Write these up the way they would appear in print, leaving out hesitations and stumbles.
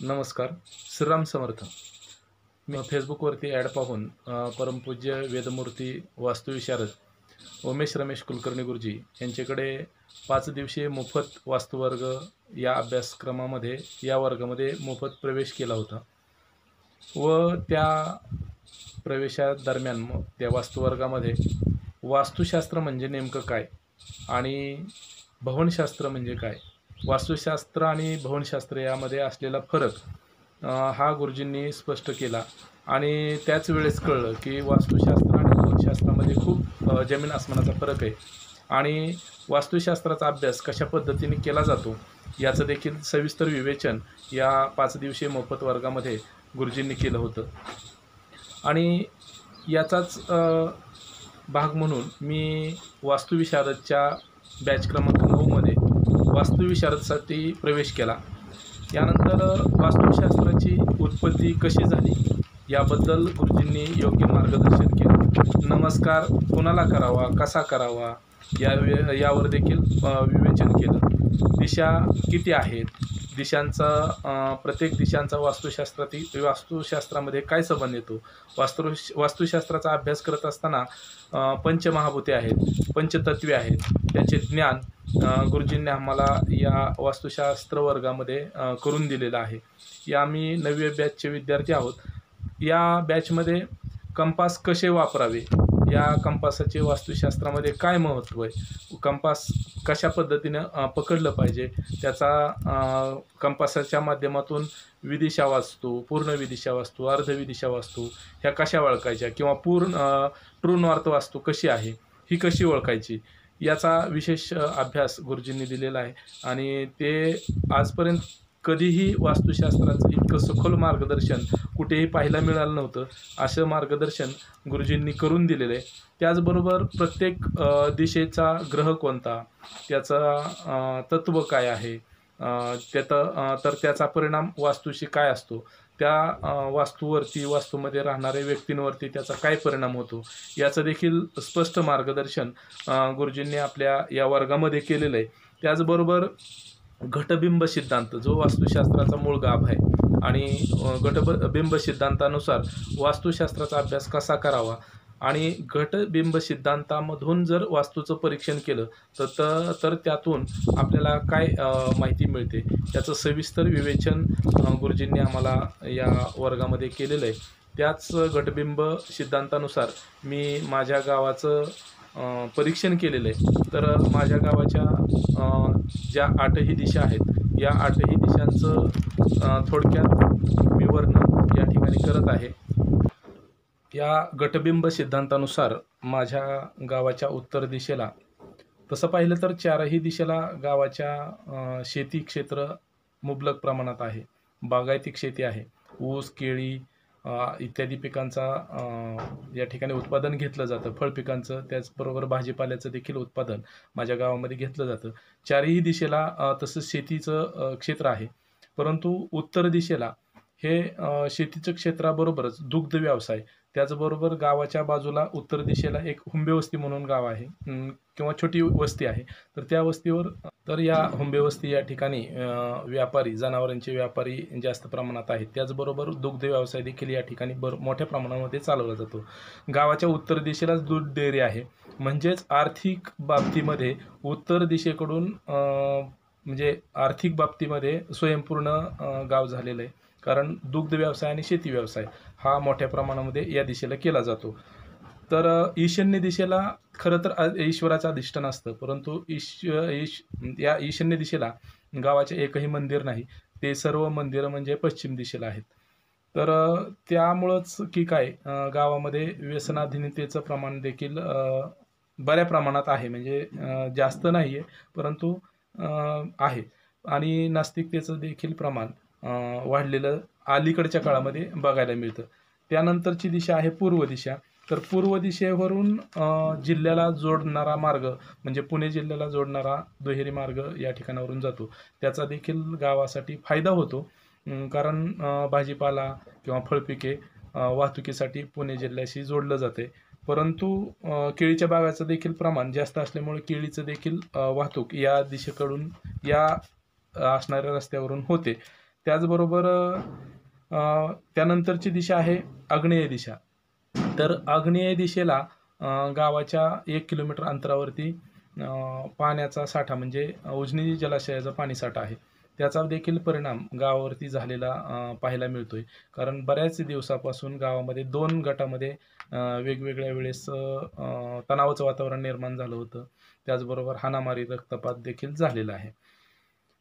नमस्कार. श्रीराम समर्थ. मी फेसबुकवरती ॲड पाहून परमपूज्य वेदमूर्ती वास्तुविशारद उमेश रमेश कुलकर्णी गुरुजी यांच्याकडे 5 दिवसीय मोफत वास्तुवर्ग या अभ्यासक्रमामध्ये या वर्गामध्ये मोफत प्रवेश केला होता व त्या प्रवेशादरम्यान त्या वास्तुवर्गामध्ये वास्तुशास्त्र म्हणजे नेमकं काय आणि भवनशास्त्र म्हणजे काय, वास्तुशास्त्र आणि भवनशास्त्र यामध्ये असलेला फरक हा गुरुजींनी स्पष्ट केला आणि त्याच वेळेस कळलं की वास्तुशास्त्र आणि भवनशास्त्रामध्ये खूप जमीन आसमानाचा फरक आहे आणि वास्तुशास्त्राचा अभ्यास कशा पद्धतीने केला जातो याचं देखील सविस्तर विवेचन या 5 दिवसीय मोफत वर्गामध्ये गुरुजींनी केलं होतं. आणि याचाच भाग म्हणून मी वास्तुविशारदच्या बॅच क्रमांक 9मध्ये वास्तुविशारदसाठी प्रवेश केला. यानंतर वास्तुशास्त्राची उत्पत्ती कशी झाली याबद्दल गुरुजींनी योग्य मार्गदर्शन केलं. नमस्कार कोणाला करावा, कसा करावा यावर देखील विवेचन केलं. दिशा किती आहेत, दिशांचा प्रत्येक दिशांचा वास्तुशास्त्रामध्ये काय संबंध येतो, वास्तुशास्त्राचा अभ्यास करत असताना पंचमहाभूते आहेत, पंचतत्वे आहेत, त्याचे ज्ञान गुरुजींनी आम्हाला या वास्तुशास्त्र वर्गामध्ये करून दिलेलं आहे. या आम्ही 9वी बॅचचे विद्यार्थी आहोत. या बॅचमध्ये कंपास कसे वापरावे, या कंपासाचे वास्तुशास्त्रामध्ये काय महत्त्व आहे, कंपास कशा पद्धतीनं पकडलं पाहिजे, त्याचा कंपासाच्या माध्यमातून विदिशा वास्तू, पूर्ण विदिशा वास्तू, अर्धविदिशा वास्तू ह्या कशा ओळखायच्या किंवा ट्रू नॉर्थ वास्तू कशी आहे ही कशी ओळखायची याचा विशेष अभ्यास गुरुजींनी दिलेला आहे. आणि ते आजपर्यंत कधीही वास्तुशास्त्राचं इतकं सखोल मार्गदर्शन कुठेही पाहायला मिळालं नव्हतं. असं मार्गदर्शन गुरुजींनी करून दिलेलं आहे. त्याचबरोबर प्रत्येक दिशेचा ग्रह कोणता, त्याचा तत्व काय आहे, तर त्याचा परिणाम वास्तूशी काय असतो, त्या वास्तूवरती, वास्तूमध्ये राहणाऱ्या व्यक्तींवरती त्याचा काय परिणाम होतो याचं देखील स्पष्ट मार्गदर्शन गुरुजींनी आपल्या या वर्गामध्ये केलेलं आहे. त्याचबरोबर घटबिंब सिद्धांत जो वास्तुशास्त्राचा मूळ गाभ आहे आणि घटबिंब सिद्धांतानुसार वास्तुशास्त्राचा अभ्यास कसा करावा आणि घटबिंब सिद्धांतामधून जर वास्तूचं परीक्षण केलं तर त्यातून आपल्याला काय माहिती मिळते याचं सविस्तर विवेचन गुरुजींनी आम्हाला या वर्गामध्ये केलेलं आहे. त्याच घटबिंब सिद्धांतानुसार मी माझ्या गावाचं परीक्षण केलेलं आहे. तर माझ्या गावाच्या ज्या 8ही दिशा आहेत या 8ही दिशांचं थोडक्यात मी वर्णन या ठिकाणी करत आहे. या घटबिंब सिद्धांतानुसार माझ्या गावाच्या उत्तर दिशेला, तसं पाहिलं तर 4ही दिशेला गावाच्या शेती क्षेत्र मुबलक प्रमाणात आहे. बागायती शेती आहे. ऊस, केळी इत्यादी पिकांचा या ठिकाणी उत्पादन घेतलं जातं. फळ पिकांचं त्याचबरोबर भाजीपाल्याचं देखील उत्पादन माझ्या गावामध्ये घेतलं जातं. 4ही दिशेला तसंच शेतीचं क्षेत्र आहे. परंतु उत्तर दिशेला हे शेतीचं क्षेत्राबरोबरच दुग्ध व्यवसाय, त्याचबरोबर गावाच्या बाजूला उत्तर दिशेला एक हुंबेवस्ती म्हणून गाव आहे किंवा छोटी वस्ती आहे. तर त्या वस्तीवर या हुंबेवस्ती या ठिकाणी व्यापारी, जनावरांचे व्यापारी जास्त प्रमाणात आहेत. त्याचबरोबर दुग्ध व्यवसाय देखील या ठिकाणी मोठ्या प्रमाणामध्ये चालवला जातो. गावाच्या उत्तर दिशेलाच दूध डेअरी आहे. म्हणजेच आर्थिक बाबतीमध्ये उत्तर दिशेकडून म्हणजे आर्थिक बाबतीमध्ये स्वयंपूर्ण गाव झालेलं आहे. कारण दुग्ध व्यवसाय आणि शेती व्यवसाय हा मोठ्या प्रमाणामध्ये या दिशेला केला जातो. तर ईशान्य दिशेला खरं तर ईश्वराचं अधिष्ठान असतं, परंतु या ईशान्य दिशेला गावाचे एकही मंदिर नाही. ते सर्व मंदिरं म्हणजे पश्चिम दिशेला आहेत. तर त्यामुळंच की काय गावामध्ये व्यसनाधीनतेचं प्रमाण देखील बऱ्या प्रमाणात आहे. म्हणजे जास्त नाही आहे परंतु आहे. आणि नास्तिकतेचं देखील प्रमाण वाढलेलं अलीकडच्या काळामध्ये बघायला मिळतं. त्यानंतरची दिशा आहे पूर्व दिशा. तर पूर्व दिशेवरून जिल्ह्याला जोडणारा मार्ग म्हणजे पुणे जिल्ह्याला जोडणारा दुहेरी मार्ग या ठिकाणावरून जातो. त्याचा देखील गावासाठी फायदा होतो. कारण भाजीपाला किंवा फळपिके वाहतुकीसाठी पुणे जिल्ह्याशी जोडलं जाते. परंतु केळीच्या बागाचं देखील प्रमाण जास्त असल्यामुळे केळीचं देखील वाहतूक या दिशेकडून या असणाऱ्या रस्त्यावरून होते. त्याचबरोबर त्यानंतरची दिशा आहे आग्नेय दिशा. तर आग्नेय दिशेला गावाच्या 1 किलोमीटर अंतरावरती पाण्याचा साठा म्हणजे उजनी जलाशयाचा पाणीसाठा आहे. त्याचा देखील परिणाम गावावरती झालेला पाहायला मिळतोय. कारण बऱ्याच दिवसापासून गावामध्ये 2 गटामध्ये वेगवेगळ्या वेळेस तणावाचं वातावरण निर्माण झालं होतं. त्याचबरोबर हाणामारी, रक्तपात देखील झालेला आहे.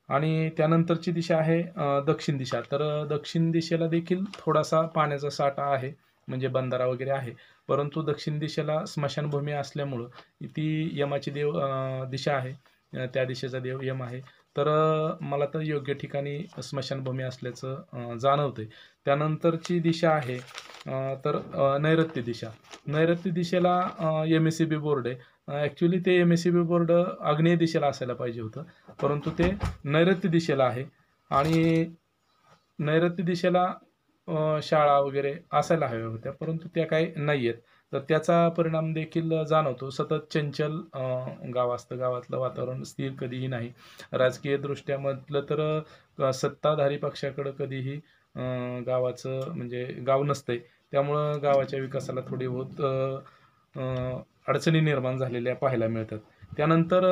आणि त्यानंतरची दिशा आहे दक्षिण दिशा. तर दक्षिण दिशेला देखील थोडासा पाण्याचा साठा आहे, म्हणजे बंधारा वगैरे आहे. परंतु दक्षिण दिशेला स्मशानभूमी असल्यामुळं ती यमाची दिशा आहे. त्या दिशेचा देव यम आहे. तर मला तर योग्य ठिकाणी स्मशानभूमी असल्याचं जाणवतंय. त्यानंतरची दिशा आहे तर नैऋत्य दिशा. नैऋत्य दिशेला एम-एस-सी-बी बोर्ड आहे. ॲक्च्युअली ते एम-एस-सी-बी बोर्ड आग्नेय दिशेला असायला पाहिजे होतं. परंतु ते नैऋत्य दिशेला आहे आणि नैऋत्य दिशेला शाळा वगैरे असायला हव्या होत्या, परंतु त्या काही नाही आहेत. तर त्याचा परिणाम देखील जाणवतो. सतत चंचल गाव असतं. गावातलं वातावरण स्थिर कधीही नाही. राजकीयदृष्ट्या म्हटलं तर सत्ताधारी पक्षाकडं कधीही गावाचं म्हणजे गाव नसतंय. त्यामुळं गावाच्या विकासाला थोडी बहुत अडचणी निर्माण झालेल्या पाहायला मिळतात. त्यानंतर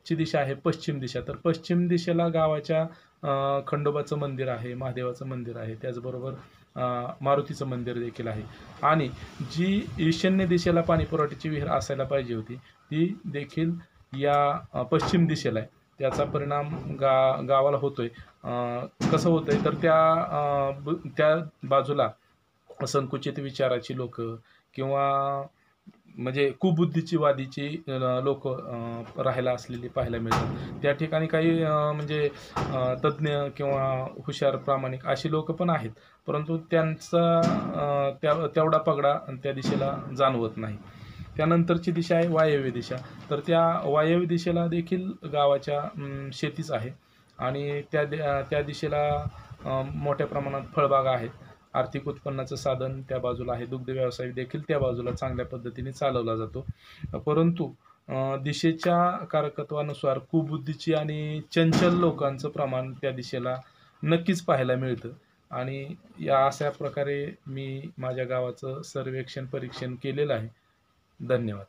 ची दिशा आहे पश्चिम दिशा. तर पश्चिम दिशेला गावाच्या खंडोबाचं मंदिर आहे, महादेवाचं मंदिर आहे, त्याचबरोबर मारुतीचं मंदिर देखील आहे आणि जी ईशान्य दिशेला पाणीपुरवठ्याची विहीर असायला पाहिजे होती, ती देखील या पश्चिम दिशेला आहे. त्याचा परिणाम गावाला होतोय. कसं होतंय तर त्या बाजूला संकुचित विचाराची लोकं किंवा म्हणजे कुबुद्धीची वादीची लोकं राहायला असलेली पाहायला मिळतात. त्या ठिकाणी काही म्हणजे तज्ज्ञ किंवा हुशार, प्रामाणिक अशी लोकं पण आहेत. परंतु त्यांचा तेवढा पगडा त्या दिशेला जाणवत नाही. त्यानंतरची दिशा आहे वायव्य दिशा. तर त्या वायव्य दिशेला देखील गावाच्या शेतीच आहे आणि त्या दिशेला मोठ्या प्रमाणात फळबागा आहेत. आर्थिक उत्पन्नाचं साधन त्या बाजूला आहे. दुग्ध व्यवसाय देखील त्या बाजूला चांगल्या पद्धतीने चालवला जातो. परंतु दिशेच्या कारकत्वानुसार कुबुद्धीची आणि चंचल लोकांचं प्रमाण त्या दिशेला नक्कीच पाहायला मिळतं आणि या अशा प्रकारे मी माझ्या गावाचं सर्वेक्षण, परीक्षण केलेलं आहे. धन्यवाद.